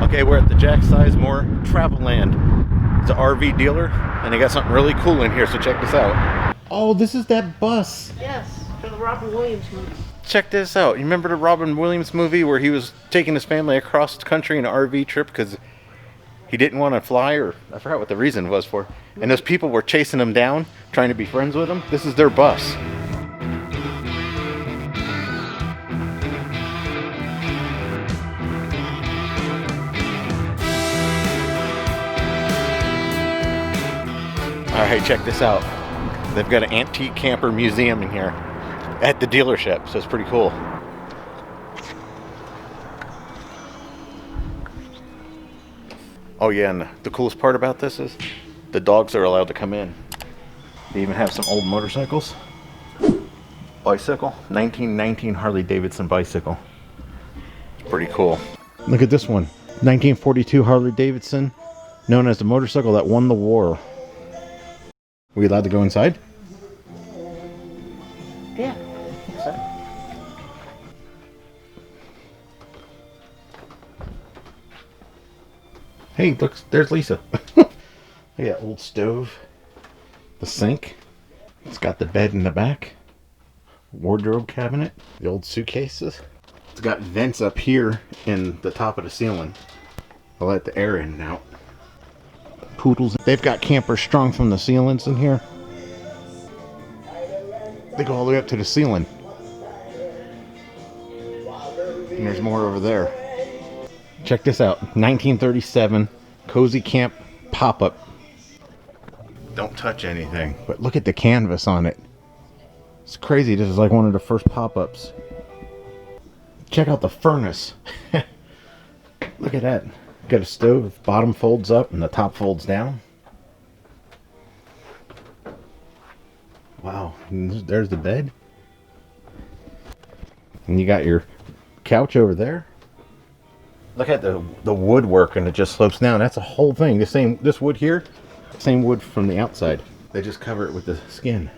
Okay, we're at the Sisemore Traveland. It's an RV dealer, and they got something really cool in here, so check this out. Oh, this is that bus. Yes, for the Robin Williams movie. Check this out. You remember the Robin Williams movie where he was taking his family across the country in an RV trip because he didn't want to fly, or I forgot what the reason was for. And those people were chasing him down, trying to be friends with him. This is their bus. Alright, check this out. They've got an antique camper museum in here at the dealership, so it's pretty cool. Oh yeah, and the coolest part about this is the dogs are allowed to come in. They even have some old motorcycles. Bicycle, 1919 Harley Davidson bicycle. It's pretty cool. Look at this one, 1942 Harley Davidson, known as the motorcycle that won the war. We allowed to go inside? Yeah, I think so. Hey, look, there's Lisa. Look at that old stove. The sink. It's got the bed in the back. Wardrobe cabinet. The old suitcases. It's got vents up here in the top of the ceiling. I'll let the air in and out. Poodles. They've got campers strung from the ceilings in here. They go all the way up to the ceiling. And there's more over there. Check this out. 1937 Cozy Camp pop-up. Don't touch anything. But look at the canvas on it. It's crazy. This is like one of the first pop-ups. Check out the furnace. Look at that. Got a stove. The bottom folds up and the top folds down. Wow. And there's the bed. And you got your couch over there. Look at the woodwork, and it just slopes down. That's a whole thing. This wood here, same wood from the outside. They just cover it with the skin.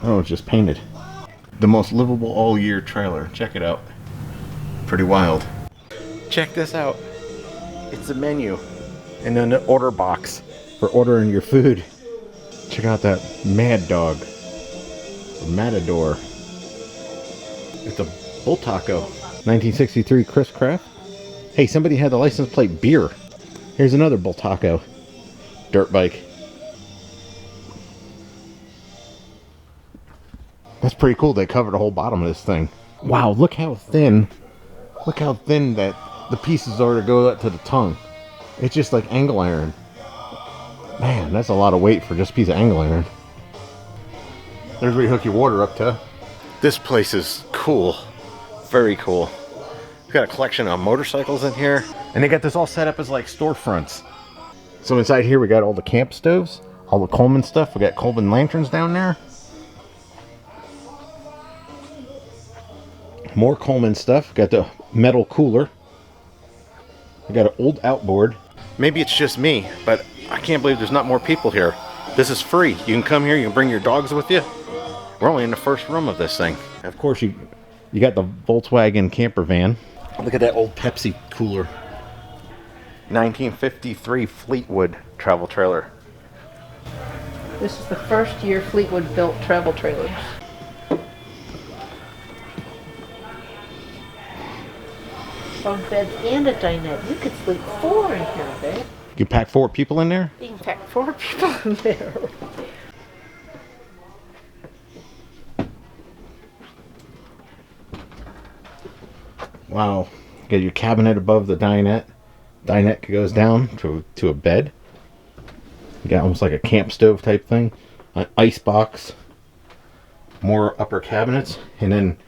Oh, it's just painted. The most livable all year trailer. Check it out. Pretty wild. Check this out. It's a menu. And then the order box for ordering your food. Check out that Mad Dog. Or Matador. It's a bull taco. 1963 Chris Craft. Hey, somebody had the license plate beer. Here's another bull taco. Dirt bike. That's pretty cool. They covered the whole bottom of this thing. Wow, look how thin. Look how thin that the pieces are to go up to the tongue. It's just like angle iron. Man, that's a lot of weight for just a piece of angle iron. There's where you hook your water up to. This place is cool. Very cool. We've got a collection of motorcycles in here. And they got this all set up as like storefronts. So inside here we got all the camp stoves. All the Coleman stuff. We got Coleman lanterns down there. More Coleman stuff. Got the metal cooler. We got an old outboard. Maybe it's just me, but I can't believe there's not more people here. This is free. You can come here, you can bring your dogs with you. We're only in the first room of this thing. Of course, you got the Volkswagen camper van. Look at that old Pepsi cooler. 1953 Fleetwood travel trailer. This is the first year Fleetwood built travel trailers. Bunk beds and a dinette. You could sleep 4 in here, babe. You can pack 4 people in there? You can pack 4 people in there. Wow. Got your cabinet above the dinette. Dinette goes down to a bed. You got almost like a camp stove type thing. An ice box. More upper cabinets. And then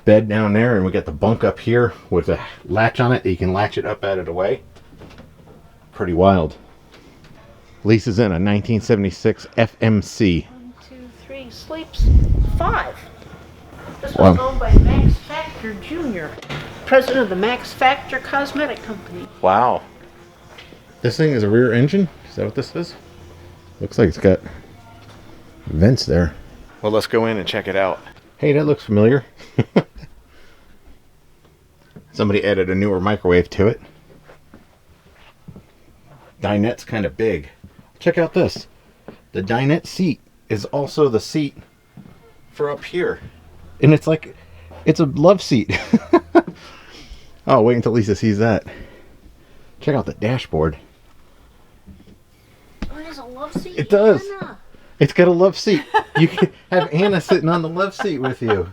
bed down there, and we got the bunk up here with a latch on it. You can latch it up out of the way. Pretty wild. Lisa's in a 1976 FMC. 1, 2, 3 sleeps 5. This was owned by Max Factor Jr., president of the Max Factor Cosmetic Company. Wow. This thing is a rear engine? Is that what this is? Looks like it's got vents there. Well, let's go in and check it out. Hey, that looks familiar. Somebody added a newer microwave to it. Dinette's kind of big. Check out this. The dinette seat is also the seat for up here. And it's like, it's a love seat. Oh, wait until Lisa sees that. Check out the dashboard. Oh, it has a love seat. It does. Anna. It's got a love seat. You can have Anna sitting on the love seat with you.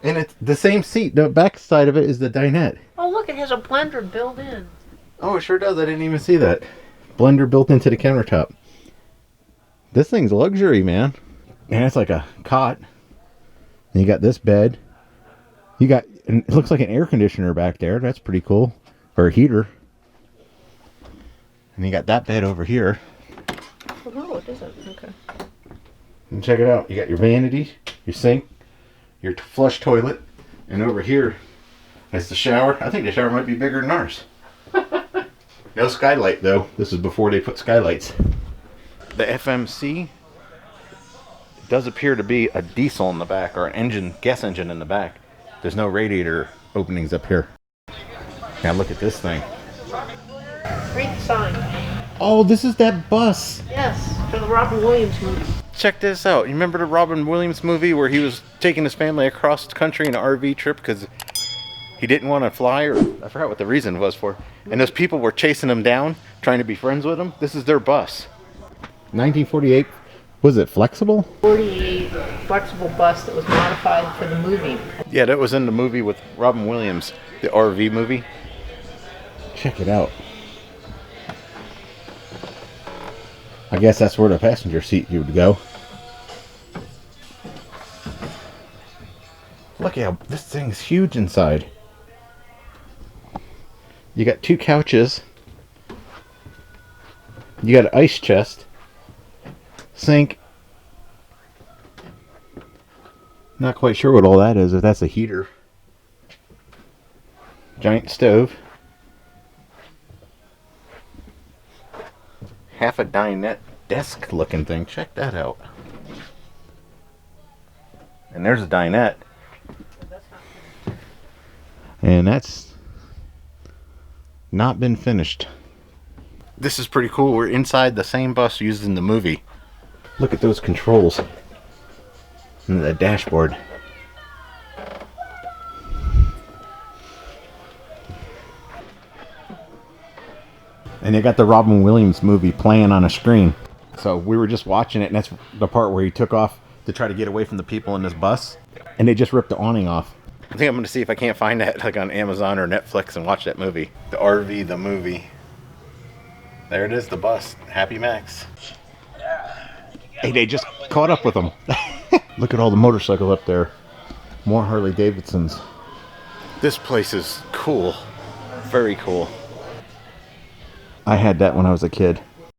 And it's the same seat. The back side of it is the dinette. Oh, look, it has a blender built in. Oh, it sure does. I didn't even see that. Blender built into the countertop. This thing's luxury, man. And it's like a cot. And you got this bed. You got, it looks like an air conditioner back there. That's pretty cool. Or a heater. And you got that bed over here. Oh, no, it isn't. Okay. And check it out. You got your vanity, your sink, your flush toilet, and over here is the shower. I think the shower might be bigger than ours. No skylight though. This is before they put skylights. The FMC does appear to be a diesel in the back, or an engine, gas engine in the back. There's no radiator openings up here. Now look at this thing. Read the sign. Oh, this is that bus. Yes, for the Robin Williams movie. Check this out. You remember the Robin Williams movie where he was taking his family across the country in an RV trip because he didn't want to fly, or I forgot what the reason was for. And those people were chasing him down, trying to be friends with him. This is their bus. 1948. Was it flexible? 48 flexible bus that was modified for the movie. Yeah, that was in the movie with Robin Williams, the RV movie. Check it out. I guess that's where the passenger seat would go. Look how this thing's huge inside. You got 2 couches. You got an ice chest. Sink. Not quite sure what all that is, if that's a heater. Giant stove. Half a dinette desk looking thing. Check that out. And there's a dinette. And that's not been finished. This is pretty cool. We're inside the same bus used in the movie. Look at those controls. And the dashboard. And they got the Robin Williams movie playing on a screen. So we were just watching it, and that's the part where he took off to try to get away from the people in this bus. And they just ripped the awning off. I think I'm going to see if I can't find that like on Amazon or Netflix and watch that movie. The RV, the movie. There it is, the bus. Happy Max. Hey, they just caught up with them. Look at all the motorcycles up there. More Harley Davidsons. This place is cool. Very cool. I had that when I was a kid.